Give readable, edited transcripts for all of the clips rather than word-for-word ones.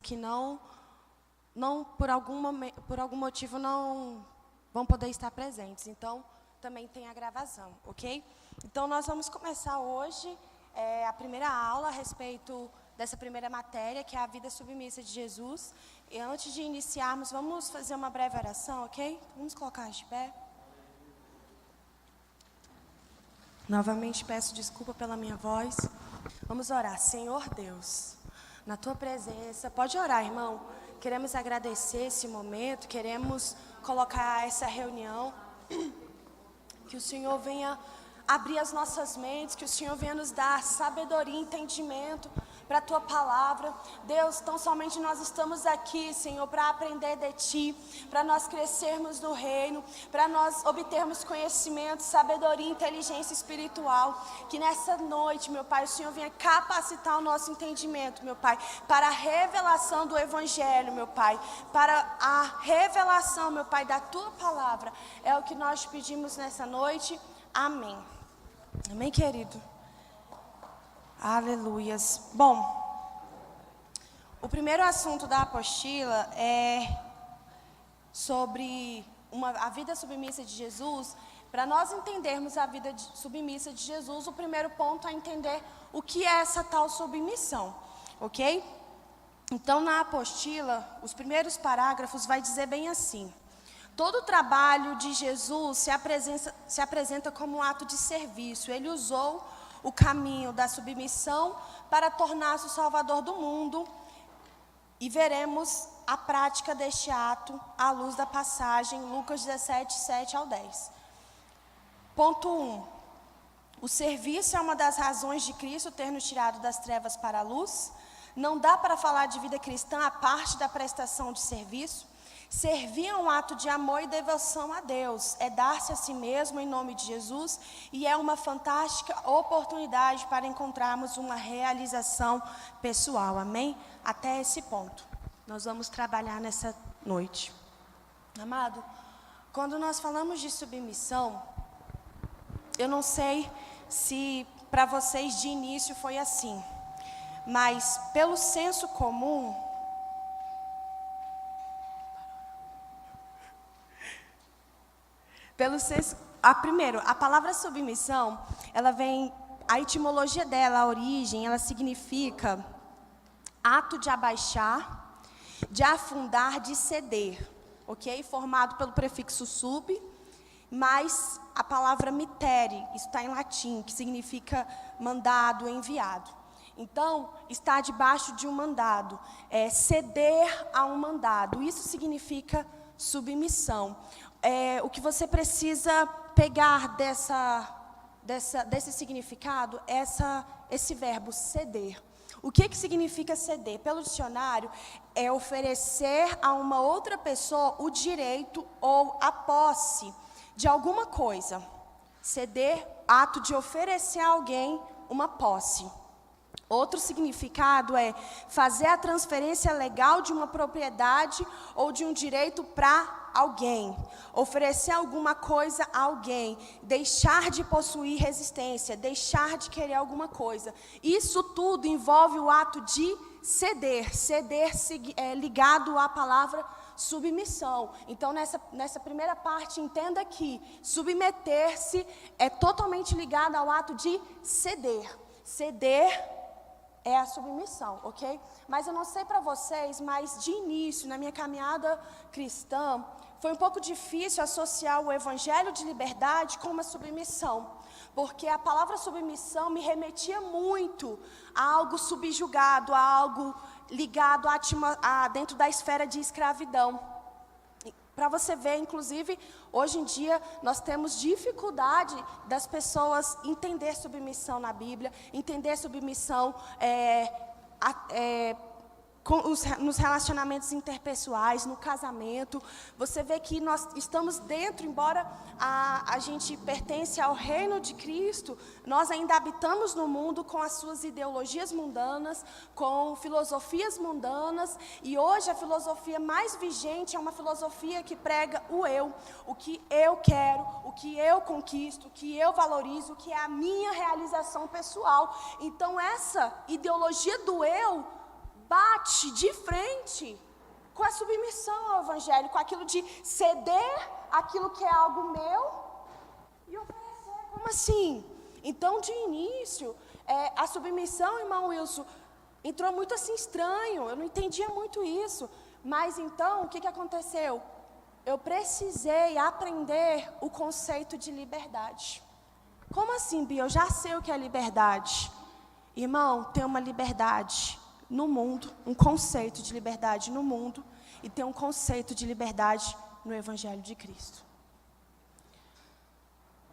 que não por algum motivo não vão poder estar presentes. Então, também tem a gravação, ok? Então, nós vamos começar hoje a primeira aula a respeito dessa primeira matéria, que é a vida submissa de Jesus. E antes de iniciarmos, vamos fazer uma breve oração, ok? Vamos colocar de pé. Novamente peço desculpa pela minha voz. Vamos orar. Senhor Deus, na Tua presença, pode orar, irmão. Queremos agradecer esse momento, queremos colocar essa reunião, que o Senhor venha abrir as nossas mentes, que o Senhor venha nos dar sabedoria e entendimento para a Tua palavra. Deus, tão somente nós estamos aqui, Senhor, para aprender de Ti, para nós crescermos no reino, para nós obtermos conhecimento, sabedoria e inteligência espiritual. Que nessa noite, meu Pai, o Senhor venha capacitar o nosso entendimento, meu Pai, para a revelação do Evangelho, meu Pai, para a revelação, meu Pai, da Tua palavra. É o que nós te pedimos nessa noite. Amém. Amém, querido? Aleluias. Bom, o primeiro assunto da apostila é sobre a vida submissa de Jesus. Para nós entendermos a vida submissa de Jesus, o primeiro ponto é entender o que é essa tal submissão, ok? Então, na apostila, os primeiros parágrafos vai dizer bem assim: todo o trabalho de Jesus se apresenta como um ato de serviço. Ele usou o caminho da submissão para tornar-se o Salvador do mundo. E veremos a prática deste ato à luz da passagem Lucas 17, 7 ao 10. Ponto 1. O serviço é uma das razões de Cristo ter nos tirado das trevas para a luz. Não dá para falar de vida cristã a parte da prestação de serviço. Servir é um ato de amor e devoção a Deus, é dar-se a si mesmo em nome de Jesus, e é uma fantástica oportunidade para encontrarmos uma realização pessoal, amém? Até esse ponto, nós vamos trabalhar nessa noite. Amado, quando nós falamos de submissão, eu não sei se para vocês de início foi assim, mas pelo senso comum, primeiro, a palavra submissão, ela vem, a etimologia dela, a origem, ela significa ato de abaixar, de afundar, de ceder, ok? Formado pelo prefixo sub, mais a palavra mittere, isso está em latim, que significa mandado, enviado. Então, está debaixo de um mandado, ceder a um mandado, isso significa submissão. O que você precisa pegar desse significado, esse verbo ceder. O que significa ceder? Pelo dicionário, é oferecer a uma outra pessoa o direito ou a posse de alguma coisa. Ceder, ato de oferecer a alguém uma posse. Outro significado é fazer a transferência legal de uma propriedade ou de um direito para alguém, oferecer alguma coisa a alguém, deixar de possuir resistência, deixar de querer alguma coisa. Isso tudo envolve o ato de ceder ligado à palavra submissão. Então, nessa primeira parte, entenda que submeter-se é totalmente ligado ao ato de ceder. Ceder é a submissão, ok? Mas eu não sei para vocês, mas de início, na minha caminhada cristã, foi um pouco difícil associar o evangelho de liberdade com uma submissão. Porque a palavra submissão me remetia muito a algo subjugado, a algo ligado dentro da esfera de escravidão. Para você ver, inclusive, hoje em dia, nós temos dificuldade das pessoas entender submissão na Bíblia, entender submissão nos relacionamentos interpessoais, no casamento. Você vê que nós estamos dentro, embora a gente pertence ao reino de Cristo, nós ainda habitamos no mundo com as suas ideologias mundanas, com filosofias mundanas, e hoje a filosofia mais vigente é uma filosofia que prega o que eu quero, o que eu conquisto, o que eu valorizo, o que é a minha realização pessoal. Então essa ideologia do eu bate de frente com a submissão ao evangelho, com aquilo de ceder aquilo que é algo meu e oferecer. Como assim? Então, de início, a submissão, irmão Wilson, entrou muito assim estranho, eu não entendia muito isso. Mas então, o que aconteceu? Eu precisei aprender o conceito de liberdade. Como assim, Bia? Eu já sei o que é liberdade. Irmão, tem uma liberdade no mundo, um conceito de liberdade no mundo, e tem um conceito de liberdade no Evangelho de Cristo.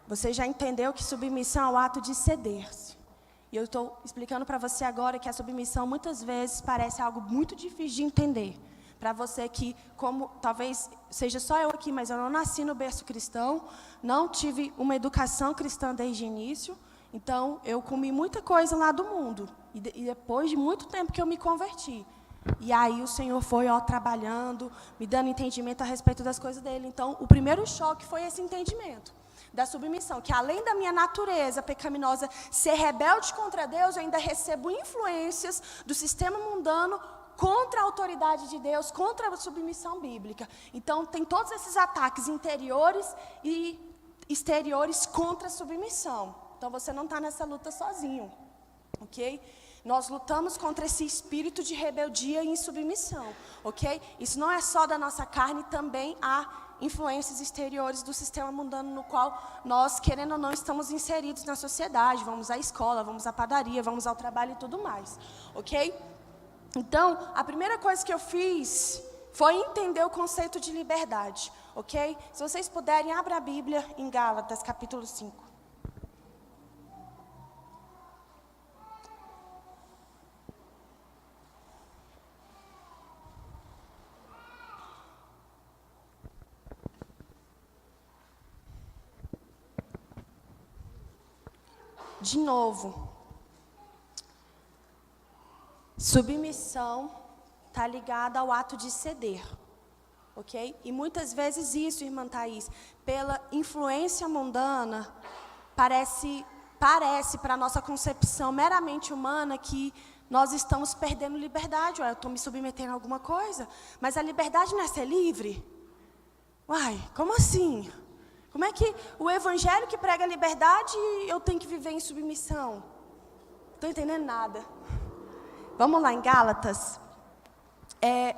Você já entendeu que submissão é o ato de ceder-se. E eu estou explicando para você agora que a submissão muitas vezes parece algo muito difícil de entender. Para você que, como talvez seja só eu aqui, mas eu não nasci no berço cristão, não tive uma educação cristã desde o início, então eu comi muita coisa lá do mundo. E depois de muito tempo que eu me converti. E aí o Senhor foi trabalhando, me dando entendimento a respeito das coisas dele. Então, o primeiro choque foi esse entendimento da submissão, que além da minha natureza pecaminosa ser rebelde contra Deus, eu ainda recebo influências do sistema mundano contra a autoridade de Deus, contra a submissão bíblica. Então, tem todos esses ataques interiores e exteriores contra a submissão. Então, você não está nessa luta sozinho, ok? Nós lutamos contra esse espírito de rebeldia e insubmissão, ok? Isso não é só da nossa carne, também há influências exteriores do sistema mundano no qual nós, querendo ou não, estamos inseridos na sociedade. Vamos à escola, vamos à padaria, vamos ao trabalho e tudo mais, ok? Então, a primeira coisa que eu fiz foi entender o conceito de liberdade, ok? Se vocês puderem, abra a Bíblia em Gálatas, capítulo 5. De novo, submissão está ligada ao ato de ceder, ok? E muitas vezes isso, irmã Thaís, pela influência mundana, parece para a nossa concepção meramente humana que nós estamos perdendo liberdade. Ué, eu estou me submetendo a alguma coisa, mas a liberdade não é ser livre? Uai, como assim? Como é que o evangelho que prega a liberdade, eu tenho que viver em submissão? Não estou entendendo nada. Vamos lá em Gálatas.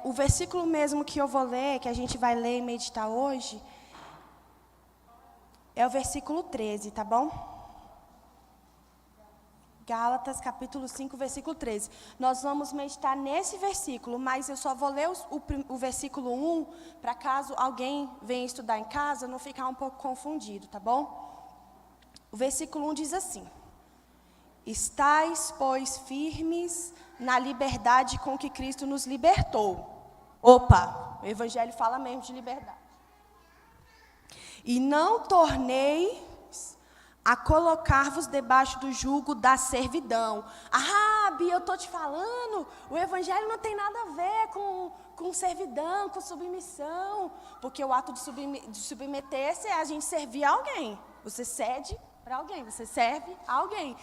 O versículo mesmo que eu vou ler, que a gente vai ler e meditar hoje, é o versículo 13, tá bom? Gálatas, capítulo 5, versículo 13. Nós vamos meditar nesse versículo, mas eu só vou ler o versículo 1, para caso alguém venha estudar em casa, não ficar um pouco confundido, tá bom? O versículo 1 diz assim: estais, pois, firmes na liberdade com que Cristo nos libertou. Opa, o Evangelho fala mesmo de liberdade. E não tornei a colocar-vos debaixo do jugo da servidão. Ah, Bia, eu estou te falando, o Evangelho não tem nada a ver com servidão, com submissão, porque o ato de submeter-se é a gente servir a alguém. Você cede para alguém, você serve a alguém.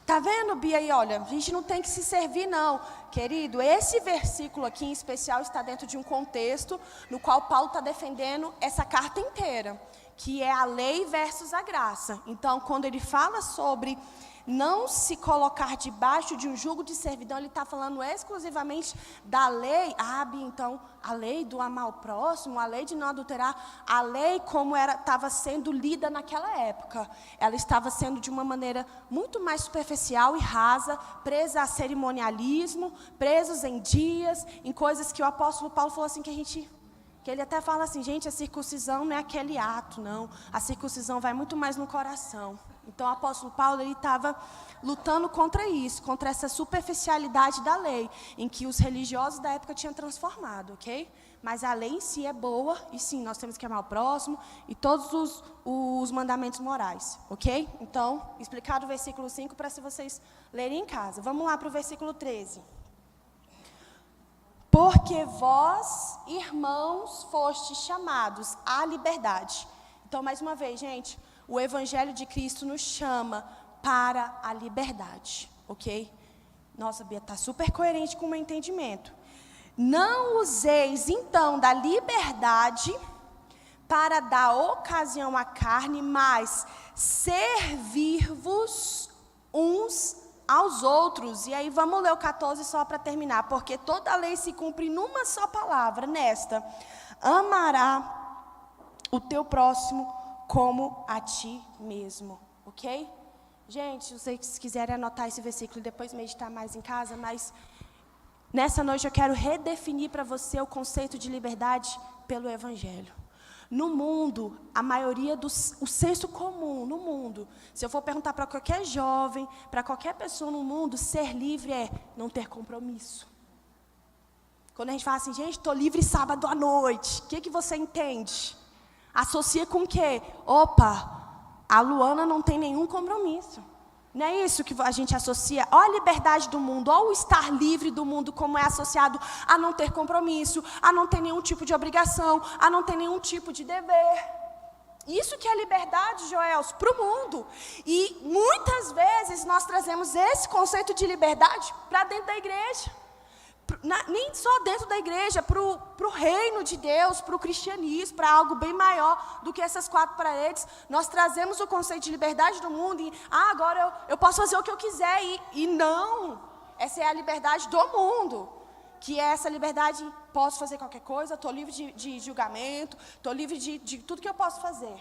Tá vendo, Bia? E olha, a gente não tem que se servir, não. Querido, esse versículo aqui em especial está dentro de um contexto no qual Paulo está defendendo essa carta inteira, que é a lei versus a graça. Então, quando ele fala sobre não se colocar debaixo de um jugo de servidão, ele está falando exclusivamente da lei. Ah, Bia, então, a lei do amar o próximo, a lei de não adulterar, a lei como estava sendo lida naquela época. Ela estava sendo de uma maneira muito mais superficial e rasa, presa a cerimonialismo, presos em dias, em coisas que o apóstolo Paulo falou assim, que ele até fala assim, gente, a circuncisão não é aquele ato, não. A circuncisão vai muito mais no coração. Então, o apóstolo Paulo, ele estava lutando contra isso, contra essa superficialidade da lei, em que os religiosos da época tinham transformado, ok? Mas a lei em si é boa, e sim, nós temos que amar o próximo, e todos os mandamentos morais, ok? Então, explicado o versículo 5, para se vocês lerem em casa. Vamos lá para o versículo 13. Porque vós, irmãos, fostes chamados à liberdade. Então, mais uma vez, gente, o Evangelho de Cristo nos chama para a liberdade, ok? Nossa, Bia, está super coerente com o meu entendimento. Não useis, então, da liberdade para dar ocasião à carne, mas servir-vos uns aos outros. E aí vamos ler o 14 só para terminar, porque toda a lei se cumpre numa só palavra, nesta: amará o teu próximo como a ti mesmo, ok? Gente, se vocês quiserem anotar esse versículo e depois meditar mais em casa, mas nessa noite eu quero redefinir para você o conceito de liberdade pelo Evangelho. No mundo, a maioria o senso comum no mundo, se eu for perguntar para qualquer jovem, para qualquer pessoa no mundo, ser livre é não ter compromisso. Quando a gente fala assim, gente, estou livre sábado à noite, o que você entende? Associa com o quê? Opa, a Luana não tem nenhum compromisso. Não é isso que a gente associa? Olha a liberdade do mundo, olha o estar livre do mundo, como é associado a não ter compromisso, a não ter nenhum tipo de obrigação, a não ter nenhum tipo de dever. Isso que é liberdade, Joels, para o mundo. E muitas vezes nós trazemos esse conceito de liberdade para dentro da igreja. Nem só dentro da igreja, para o reino de Deus, para o cristianismo, para algo bem maior do que essas quatro paredes. Nós trazemos o conceito de liberdade do mundo e, agora eu posso fazer o que eu quiser. E não, essa é a liberdade do mundo, que é essa liberdade, posso fazer qualquer coisa, estou livre de julgamento, estou livre de tudo que eu posso fazer.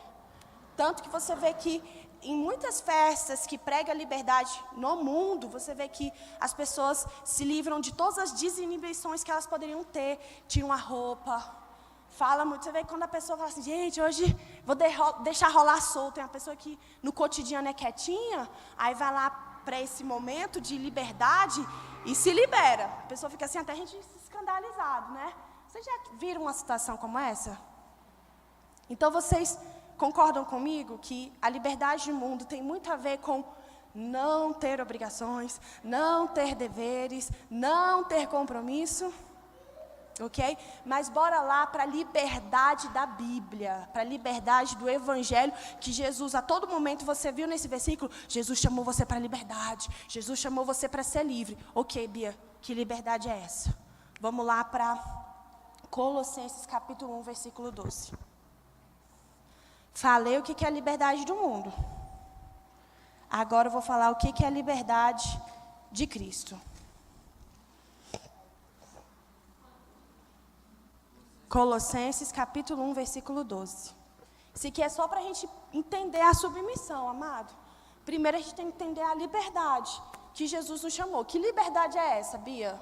Tanto que você vê que em muitas festas que pregam a liberdade no mundo, você vê que as pessoas se livram de todas as desinibições que elas poderiam ter. Tiram a roupa, fala muito. Você vê que quando a pessoa fala assim, gente, hoje vou deixar rolar solto. Tem uma pessoa que no cotidiano é quietinha, aí vai lá para esse momento de liberdade e se libera. A pessoa fica assim, até a gente escandalizado, né? Vocês já viram uma situação como essa? Então vocês concordam comigo que a liberdade do mundo tem muito a ver com não ter obrigações, não ter deveres, não ter compromisso? Ok? Mas bora lá para a liberdade da Bíblia, para a liberdade do Evangelho, que Jesus, a todo momento, você viu nesse versículo, Jesus chamou você para a liberdade, Jesus chamou você para ser livre. Ok, Bia, que liberdade é essa? Vamos lá para Colossenses capítulo 1, versículo 12. Falei o que é a liberdade do mundo. Agora eu vou falar o que é a liberdade de Cristo. Colossenses capítulo 1, versículo 12. Isso aqui é só para a gente entender a submissão, amado. Primeiro a gente tem que entender a liberdade que Jesus nos chamou. Que liberdade é essa, Bia?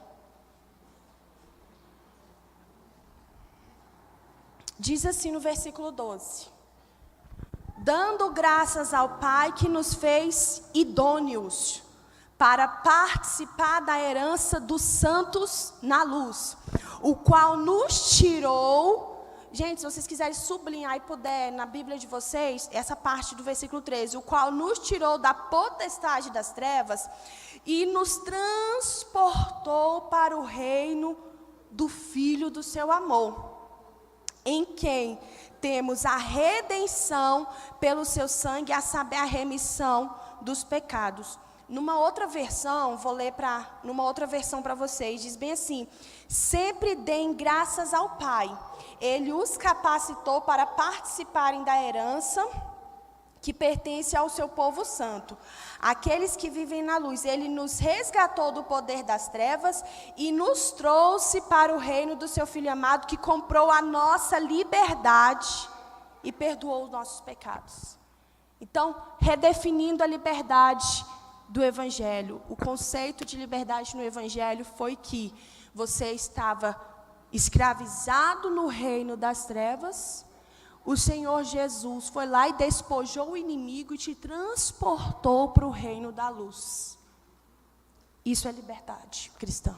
Diz assim no versículo 12. Dando graças ao Pai que nos fez idôneos para participar da herança dos santos na luz, o qual nos tirou. Gente, se vocês quiserem sublinhar e puder na Bíblia de vocês, essa parte do versículo 13, o qual nos tirou da potestade das trevas e nos transportou para o reino do Filho do seu amor, em quem temos a redenção pelo seu sangue, a saber, a remissão dos pecados. Numa outra versão, vou ler numa outra versão para vocês, diz bem assim: sempre deem graças ao Pai, Ele os capacitou para participarem da herança que pertence ao seu povo santo, aqueles que vivem na luz. Ele nos resgatou do poder das trevas e nos trouxe para o reino do seu Filho amado, que comprou a nossa liberdade e perdoou os nossos pecados. Então, redefinindo a liberdade do Evangelho, o conceito de liberdade no Evangelho foi que você estava escravizado no reino das trevas. O Senhor Jesus foi lá e despojou o inimigo e te transportou para o reino da luz. Isso é liberdade cristã.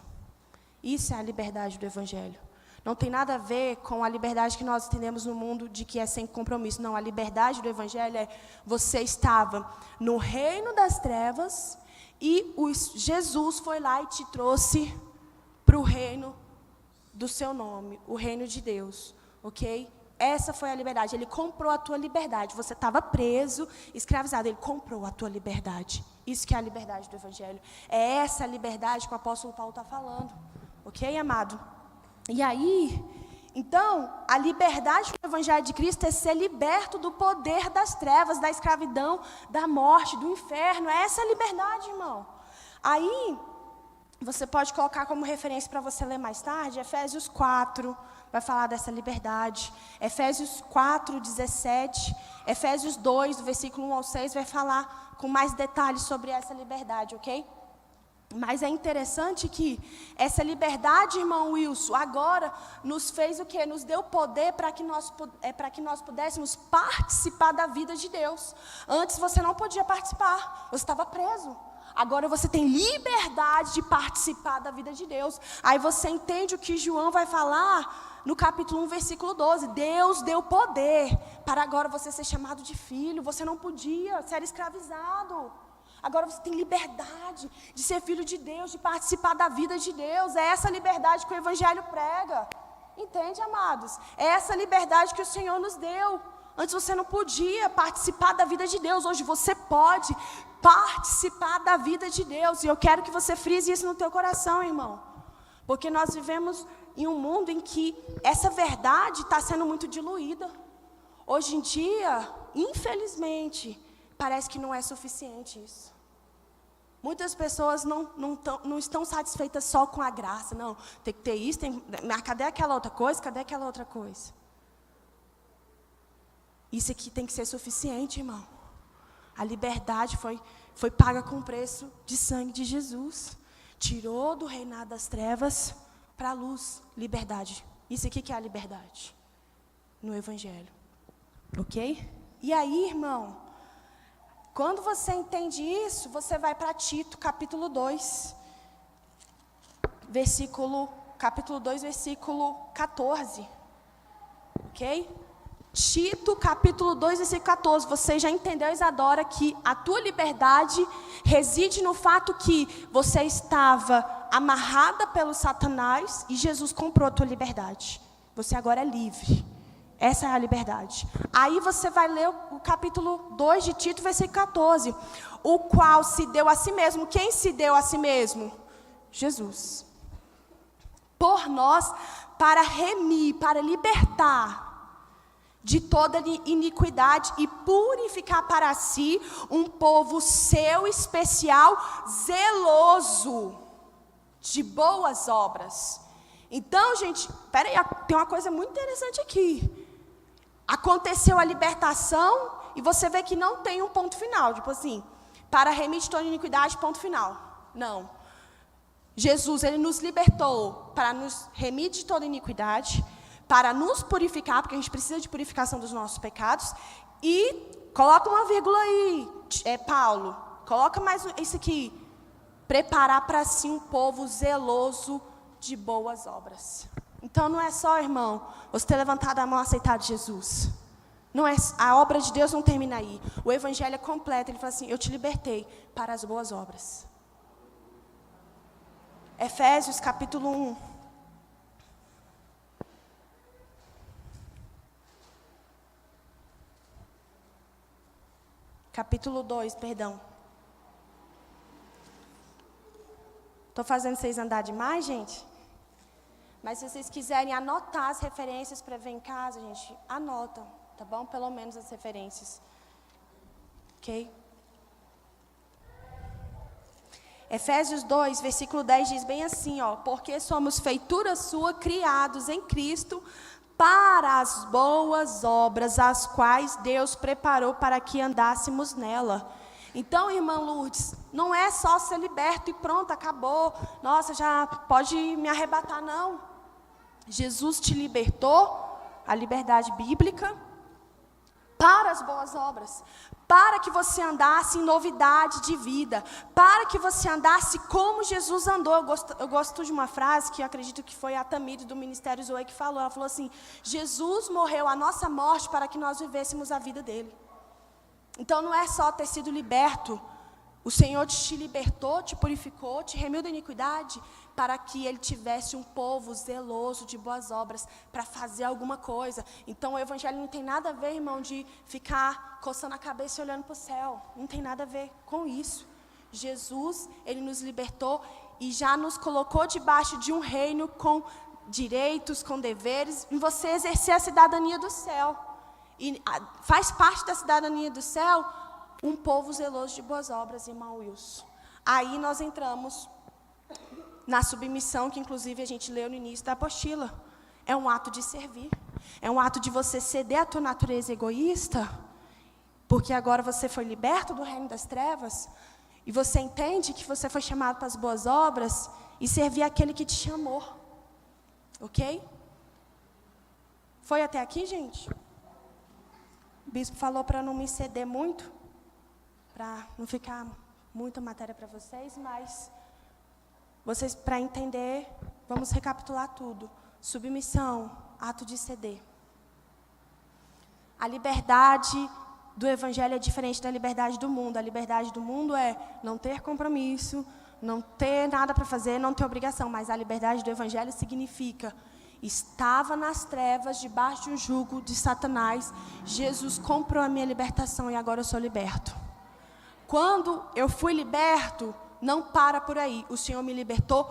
Isso é a liberdade do Evangelho. Não tem nada a ver com a liberdade que nós entendemos no mundo de que é sem compromisso. Não, a liberdade do Evangelho é você estava no reino das trevas e Jesus foi lá e te trouxe para o reino do seu nome, o reino de Deus, ok? Essa foi a liberdade. Ele comprou a tua liberdade. Você estava preso, escravizado. Ele comprou a tua liberdade. Isso que é a liberdade do Evangelho. É essa liberdade que o apóstolo Paulo está falando. Ok, amado? E aí, então, a liberdade do Evangelho de Cristo é ser liberto do poder das trevas, da escravidão, da morte, do inferno. É essa a liberdade, irmão. Aí, você pode colocar como referência para você ler mais tarde, Efésios 4, vai falar dessa liberdade. Efésios 4, 17, Efésios 2, do versículo 1 ao 6, vai falar com mais detalhes sobre essa liberdade, ok? Mas é interessante que essa liberdade, irmão Wilson, agora nos fez o quê? Nos deu poder para que nós pudéssemos participar da vida de Deus. Antes você não podia participar, você estava preso. Agora você tem liberdade de participar da vida de Deus. Aí você entende o que João vai falar no capítulo 1, versículo 12. Deus deu poder para agora você ser chamado de filho. Você não podia, você era escravizado. Agora você tem liberdade de ser filho de Deus, de participar da vida de Deus. É essa liberdade que o Evangelho prega. Entende, amados? É essa liberdade que o Senhor nos deu. Antes você não podia participar da vida de Deus. Hoje você pode participar da vida de Deus. E eu quero que você frise isso no teu coração, irmão. Porque nós vivemos em um mundo em que essa verdade está sendo muito diluída. Hoje em dia, infelizmente, parece que não é suficiente isso. Muitas pessoas não estão satisfeitas só com a graça. Não, tem que ter isso, mas cadê aquela outra coisa? Cadê aquela outra coisa? Isso aqui tem que ser suficiente, irmão. A liberdade foi paga com o preço de sangue de Jesus. Tirou do reinado das trevas para a luz, liberdade. Isso aqui que é a liberdade no Evangelho. Ok? E aí, irmão, quando você entende isso, você vai para Tito, capítulo 2, capítulo 2, versículo 14. Ok? Tito, capítulo 2, versículo 14. Você já entendeu, Isadora, que a tua liberdade reside no fato que você estava amarrada pelo Satanás e Jesus comprou a tua liberdade. Você agora é livre. Essa é a liberdade. Aí você vai ler o capítulo 2 de Tito, versículo 14. O qual se deu a si mesmo. Quem se deu a si mesmo? Jesus. Por nós, para remir, para libertar de toda iniquidade e purificar para si um povo seu especial, zeloso de boas obras. Então, gente, peraí, tem uma coisa muito interessante aqui. Aconteceu a libertação e você vê que não tem um ponto final, tipo assim, para remir de toda iniquidade, ponto final. Não. Jesus, ele nos libertou para nos remir de toda iniquidade, para nos purificar, porque a gente precisa de purificação dos nossos pecados. E coloca uma vírgula aí, Paulo. Coloca mais isso aqui. Preparar para si um povo zeloso de boas obras. Então não é só, irmão, você ter levantado a mão e aceitado Jesus. Não é, a obra de Deus não termina aí. O Evangelho é completo. Ele fala assim, eu te libertei para as boas obras. Efésios capítulo 1. Capítulo 2, perdão. Estou fazendo vocês andar demais, gente? Mas se vocês quiserem anotar as referências para ver em casa, gente, anotam, tá bom? Pelo menos as referências. Ok? Efésios 2, versículo 10 diz bem assim, ó. Porque somos feitura sua, criados em Cristo, para as boas obras, as quais Deus preparou para que andássemos nela. Então, irmã Lourdes, não é só ser liberto e pronto, acabou. Nossa, já pode me arrebatar, não. Jesus te libertou, a liberdade bíblica, para as boas obras. Para que você andasse em novidade de vida. Para que você andasse como Jesus andou. Eu gosto de uma frase que eu acredito que foi a Tamires do Ministério Zoe que falou. Ela falou assim, Jesus morreu a nossa morte para que nós vivêssemos a vida dele. Então não é só ter sido liberto O Senhor te libertou, te purificou, te remiu da iniquidade, para que Ele tivesse um povo zeloso de boas obras, para fazer alguma coisa. Então o Evangelho não tem nada a ver, irmão, de ficar coçando a cabeça e olhando para o céu. Não tem nada a ver com isso. Jesus, Ele nos libertou e já nos colocou debaixo de um reino com direitos, com deveres, em você exercer a cidadania do céu. E faz parte da cidadania do céu um povo zeloso de boas obras, irmão Wilson. Aí nós entramos na submissão, que inclusive a gente leu no início da apostila. É um ato de servir. É um ato de você ceder à tua natureza egoísta, porque agora você foi liberto do reino das trevas, e você entende que você foi chamado para as boas obras, e servir aquele que te chamou. Ok? Foi até aqui, gente? O bispo falou para não me ceder muito, para não ficar muita matéria para vocês, mas vocês, para entender, vamos recapitular tudo. Submissão, ato de ceder. A liberdade do Evangelho é diferente da liberdade do mundo. A liberdade do mundo é não ter compromisso, não ter nada para fazer, não ter obrigação. Mas a liberdade do Evangelho significa: estava nas trevas, debaixo de um jugo de Satanás. Jesus comprou a minha libertação e agora eu sou liberto. Quando eu fui liberto, não para por aí. O Senhor me libertou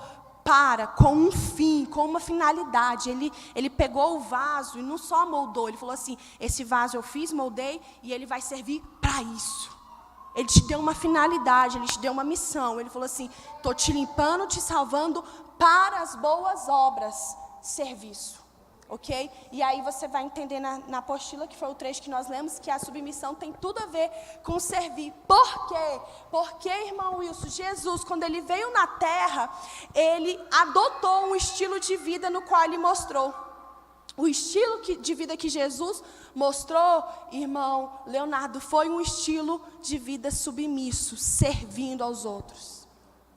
com um fim, com uma finalidade. Ele pegou o vaso e não só moldou. Ele falou assim: esse vaso eu fiz, moldei, e ele vai servir para isso. Ele te deu uma finalidade, ele te deu uma missão. Ele falou assim: estou te limpando, te salvando para as boas obras. Serviço, ok? E aí você vai entender na apostila, que foi o trecho que nós lemos, que a submissão tem tudo a ver com servir. Por quê? Porque, irmão Wilson, Jesus, quando ele veio na terra, ele adotou um estilo de vida no qual ele mostrou. O estilo de vida que Jesus mostrou, irmão Leonardo, foi um estilo de vida submisso, servindo aos outros.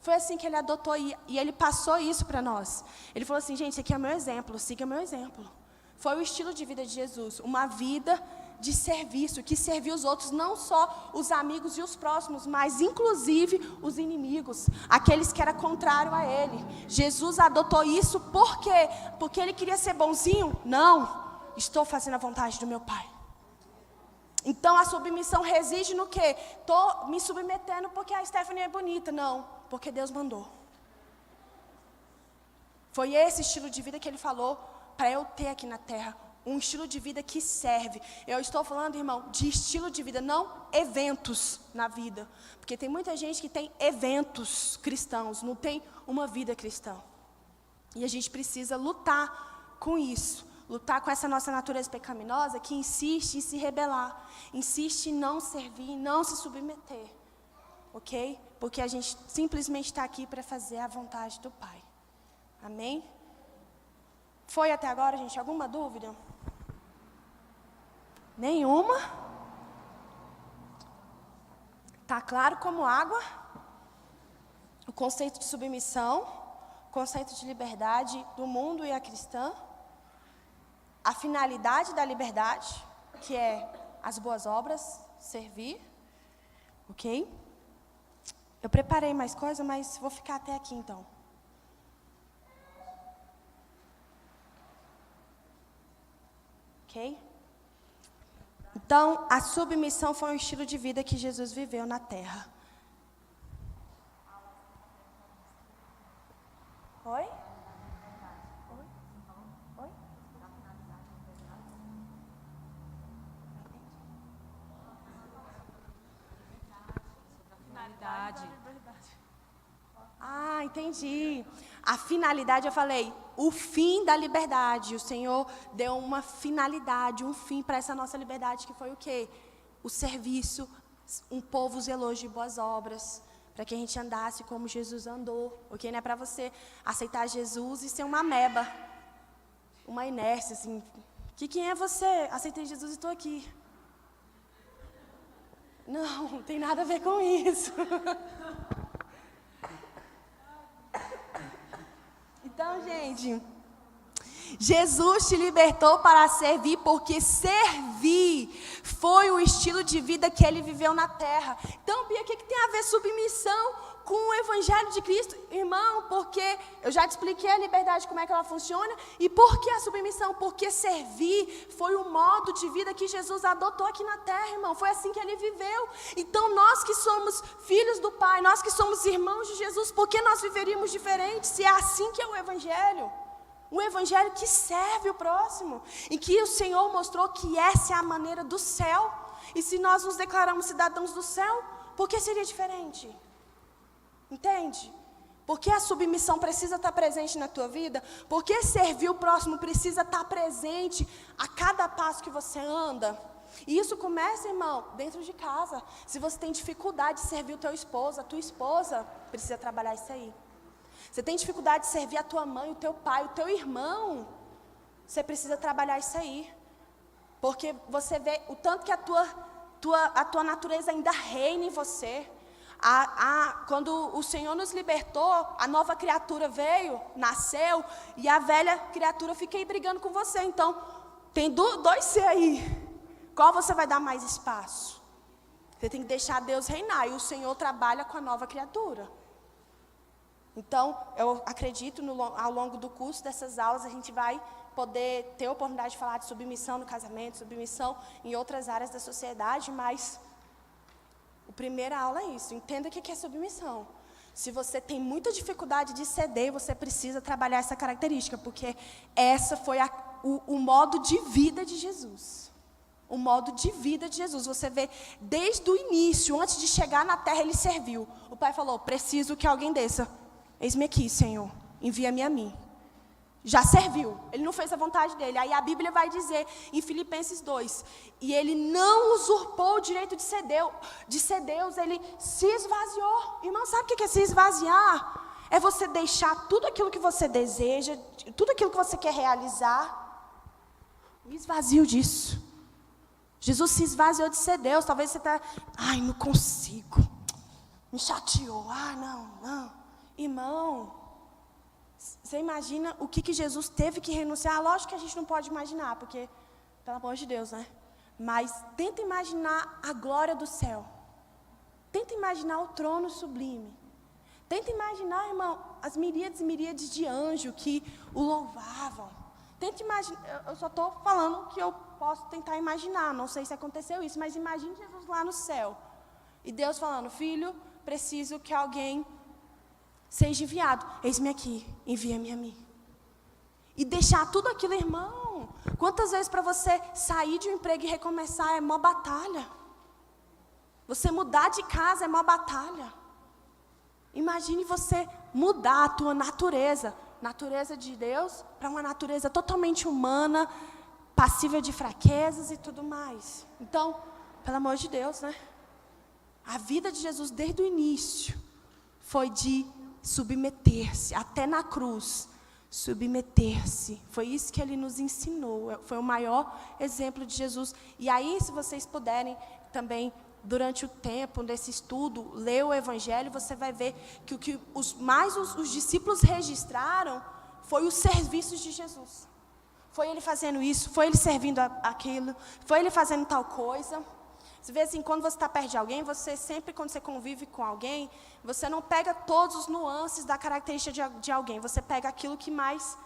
Foi assim que ele adotou e ele passou isso para nós. Ele falou assim: gente, esse aqui é o meu exemplo, siga meu exemplo. Foi o estilo de vida de Jesus, uma vida de serviço, que serviu os outros, não só os amigos e os próximos, mas inclusive os inimigos, aqueles que eram contrários a ele. Jesus adotou isso por quê? Porque ele queria ser bonzinho? Não, estou fazendo a vontade do meu Pai. Então a submissão reside no quê? Estou me submetendo porque a Stephanie é bonita. Não, porque Deus mandou. Foi esse estilo de vida que ele falou para eu ter aqui na terra. Um estilo de vida que serve. Eu estou falando, irmão, de estilo de vida, não eventos na vida. Porque tem muita gente que tem eventos cristãos, não tem uma vida cristã. E a gente precisa lutar com isso. Lutar com essa nossa natureza pecaminosa que insiste em se rebelar, insiste em não servir, em não se submeter, ok? Porque a gente simplesmente está aqui para fazer a vontade do Pai. Amém? Foi até agora, gente, alguma dúvida? Nenhuma? Está claro como água? O conceito de submissão, o conceito de liberdade do mundo e a cristã. A finalidade da liberdade, que é as boas obras, servir, ok? Eu preparei mais coisa, mas vou ficar até aqui então. Ok? Então, a submissão foi um estilo de vida que Jesus viveu na terra. Oi? Ah, entendi. A finalidade, eu falei, o fim da liberdade. O Senhor deu uma finalidade, um fim para essa nossa liberdade, que foi o quê? O serviço, um povo zeloso de boas obras, para que a gente andasse como Jesus andou, ok? Não é para você aceitar Jesus e ser uma ameba, uma inércia, assim. Quem é você? Aceitei Jesus e estou aqui. Não tem nada a ver com isso. Então, gente, Jesus te libertou para servir, porque servir foi o estilo de vida que ele viveu na terra. Então, Bia, o que tem a ver submissão com o Evangelho de Cristo? Irmão, porque eu já te expliquei a liberdade, como é que ela funciona. E por que a submissão? Porque servir foi o modo de vida que Jesus adotou aqui na terra, irmão. Foi assim que ele viveu. Então, nós que somos filhos do Pai, nós que somos irmãos de Jesus, por que nós viveríamos diferente se é assim que é o Evangelho? Um evangelho que serve o próximo, em que o Senhor mostrou que essa é a maneira do céu. E se nós nos declaramos cidadãos do céu, por que seria diferente? Entende? Porque a submissão precisa estar presente na tua vida, porque servir o próximo precisa estar presente a cada passo que você anda. E isso começa, irmão, dentro de casa. Se você tem dificuldade de servir o teu esposo, a tua esposa precisa trabalhar isso aí. Você tem dificuldade de servir a tua mãe, o teu pai, o teu irmão, você precisa trabalhar isso aí. Porque você vê o tanto que a tua natureza ainda reina em você. Quando o Senhor nos libertou, a nova criatura veio, nasceu, e a velha criatura fica aí brigando com você. Então, tem dois ser aí. Qual você vai dar mais espaço? Você tem que deixar Deus reinar, e o Senhor trabalha com a nova criatura. Então, eu acredito, ao longo do curso dessas aulas, a gente vai poder ter a oportunidade de falar de submissão no casamento, submissão em outras áreas da sociedade, mas a primeira aula é isso, entenda o que é submissão. Se você tem muita dificuldade de ceder, você precisa trabalhar essa característica, porque essa foi o modo de vida de Jesus. O modo de vida de Jesus. Você vê, desde o início, antes de chegar na terra, ele serviu. O Pai falou, preciso que alguém desça. Eis-me aqui, Senhor, envia-me a mim. Já serviu, ele não fez a vontade dele. Aí a Bíblia vai dizer, em Filipenses 2, e ele não usurpou o direito de ser Deus, ele se esvaziou. Irmão, sabe o que é se esvaziar? É você deixar tudo aquilo que você deseja, tudo aquilo que você quer realizar. Me esvazio disso. Jesus se esvaziou de ser Deus. Talvez você está, não consigo, me chateou, não. Irmão, você imagina o que Jesus teve que renunciar? Lógico que a gente não pode imaginar, porque, pelo amor de Deus, né? Mas tenta imaginar a glória do céu. Tenta imaginar o trono sublime. Tenta imaginar, irmão, as miríades e miríades de anjos que o louvavam. Tenta imaginar, eu só estou falando que eu posso tentar imaginar, não sei se aconteceu isso, mas imagine Jesus lá no céu. E Deus falando, filho, preciso que alguém seja enviado, eis-me aqui, envia-me a mim. E deixar tudo aquilo, irmão. Quantas vezes para você sair de um emprego e recomeçar é mó batalha? Você mudar de casa é mó batalha. Imagine você mudar a tua natureza de Deus, para uma natureza totalmente humana, passível de fraquezas e tudo mais. Então, pelo amor de Deus, né? A vida de Jesus desde o início foi de submeter-se, até na cruz, submeter-se. Foi isso que ele nos ensinou, foi o maior exemplo de Jesus. E aí, se vocês puderem também, durante o tempo desse estudo, ler o Evangelho, você vai ver que o que os discípulos registraram foi os serviços de Jesus. Foi ele fazendo isso, foi ele servindo aquilo, foi ele fazendo tal coisa. Você vê assim, quando você está perto de alguém, você sempre, quando você convive com alguém, você não pega todos os nuances da característica de alguém, você pega aquilo que mais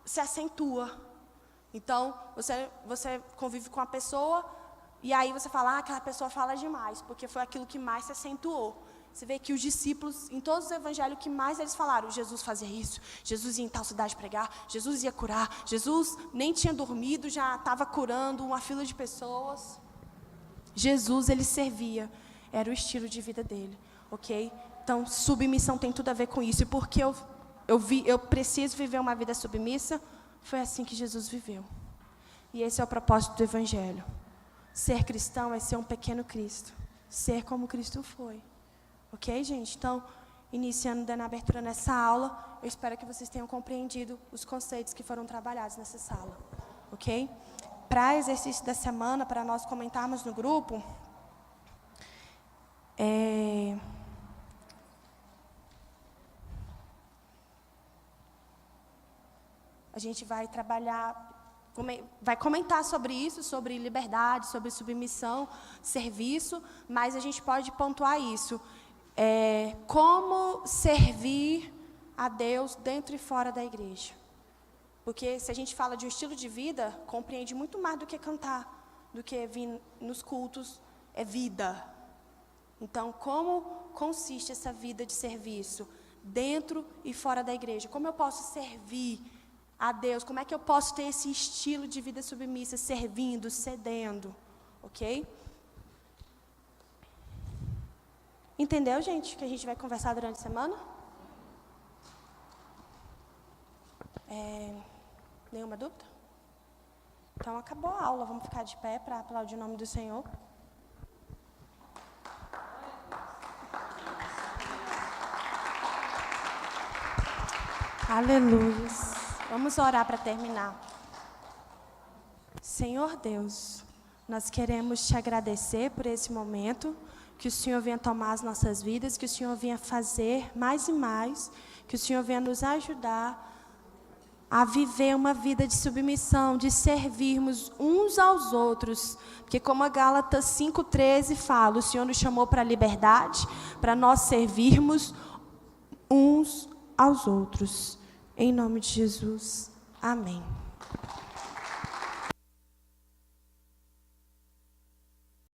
se acentua. Então, você convive com a pessoa, e aí você fala, aquela pessoa fala demais, porque foi aquilo que mais se acentuou. Você vê que os discípulos, em todos os evangelhos, o que mais eles falaram, Jesus fazia isso, Jesus ia em tal cidade pregar, Jesus ia curar, Jesus nem tinha dormido, já estava curando uma fila de pessoas. Jesus, ele servia, era o estilo de vida dele, ok? Então, submissão tem tudo a ver com isso. E porque eu preciso viver uma vida submissa, foi assim que Jesus viveu. E esse é o propósito do Evangelho. Ser cristão é ser um pequeno Cristo. Ser como Cristo foi. Ok, gente? Então, iniciando, dando abertura nessa aula, eu espero que vocês tenham compreendido os conceitos que foram trabalhados nessa sala. Ok? Para exercício da semana, para nós comentarmos no grupo, a a gente vai trabalhar, vai comentar sobre isso, sobre liberdade, sobre submissão, serviço, mas a gente pode pontuar isso. Como servir a Deus dentro e fora da igreja. Porque se a gente fala de um estilo de vida, compreende muito mais do que cantar, do que vir nos cultos, é vida. Então, como consiste essa vida de serviço dentro e fora da igreja? Como eu posso servir a Deus? Como é que eu posso ter esse estilo de vida submissa, servindo, cedendo? Ok? Entendeu, gente, o que a gente vai conversar durante a semana? Nenhuma dúvida? Então, acabou a aula. Vamos ficar de pé para aplaudir o nome do Senhor. Aleluia. Vamos orar para terminar. Senhor Deus, nós queremos te agradecer por esse momento, que o Senhor venha tomar as nossas vidas, que o Senhor venha fazer mais e mais, que o Senhor venha nos ajudar a viver uma vida de submissão, de servirmos uns aos outros. Porque como a Gálatas 5:13 fala, o Senhor nos chamou para a liberdade, para nós servirmos uns aos outros. Em nome de Jesus. Amém.